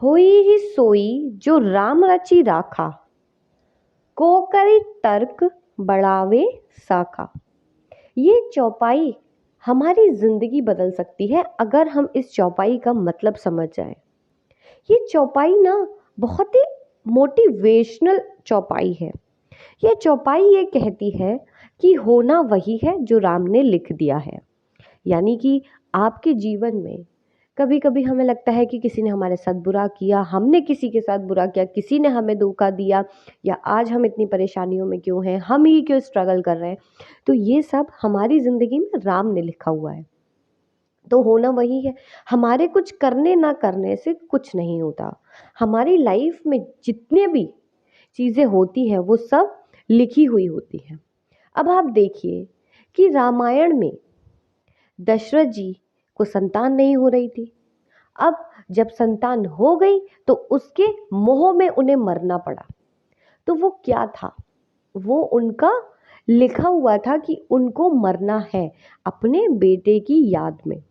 होई ही सोई जो राम रची राखा, को करी तर्क बढ़ावे साखा। ये चौपाई हमारी जिंदगी बदल सकती है अगर हम इस चौपाई का मतलब समझ जाएं। ये चौपाई ना बहुत ही मोटिवेशनल चौपाई है। ये चौपाई ये कहती है कि होना वही है जो राम ने लिख दिया है। यानी कि आपके जीवन में कभी कभी हमें लगता है कि किसी ने हमारे साथ बुरा किया, हमने किसी के साथ बुरा किया, किसी ने हमें धोखा दिया, या आज हम इतनी परेशानियों में क्यों हैं, हम ही क्यों स्ट्रगल कर रहे हैं। तो ये सब हमारी ज़िंदगी में राम ने लिखा हुआ है। तो होना वही है। हमारे कुछ करने ना करने से कुछ नहीं होता। हमारी लाइफ में जितने भी चीज़ें होती हैं वो सब लिखी हुई होती हैं। अब आप देखिए कि रामायण में दशरथ जी को संतान नहीं हो रही थी। अब जब संतान हो गई तो उसके मोह में उन्हें मरना पड़ा। तो वो क्या था? वो उनका लिखा हुआ था कि उनको मरना है अपने बेटे की याद में।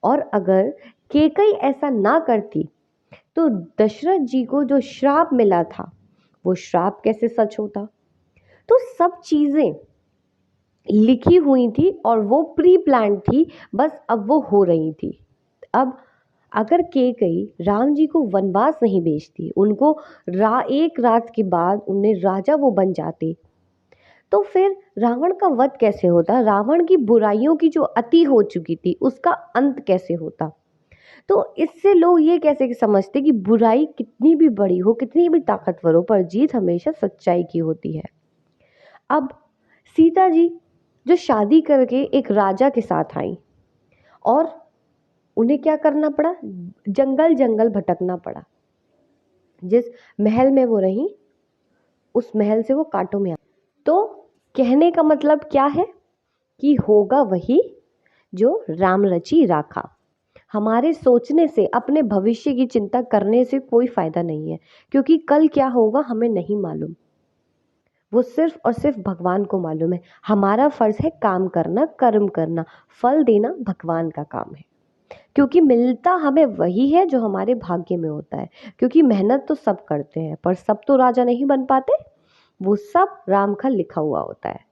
और अगर केकई ऐसा ना करती तो दशरथ जी को जो श्राप मिला था वो श्राप कैसे सच होता? तो सब चीज़ें लिखी हुई थी और वो प्री प्लान थी, बस अब वो हो रही थी। अब अगर केकई राम जी को वनवास नहीं भेजती, उनको एक रात के बाद उन्हें राजा वो बन जाते, तो फिर रावण का वध कैसे होता? रावण की बुराइयों की जो अति हो चुकी थी उसका अंत कैसे होता? तो इससे लोग ये कैसे समझते कि बुराई कितनी भी बड़ी हो, कितनी भी ताकतवर हो, पर जीत हमेशा सच्चाई की होती है। अब सीता जी जो शादी करके एक राजा के साथ आई और उन्हें क्या करना पड़ा? जंगल जंगल भटकना पड़ा। जिस महल में वो रही उस महल से वो कांटों में आ। तो कहने का मतलब क्या है कि होगा वही जो राम रची राखा। हमारे सोचने से, अपने भविष्य की चिंता करने से कोई फायदा नहीं है, क्योंकि कल क्या होगा हमें नहीं मालूम। वो सिर्फ और सिर्फ भगवान को मालूम है। हमारा फर्ज है काम करना, कर्म करना, फल देना भगवान का काम है। क्योंकि मिलता हमें वही है जो हमारे भाग्य में होता है। क्योंकि मेहनत तो सब करते हैं पर सब तो राजा नहीं बन पाते। वो सब राम का लिखा हुआ होता है।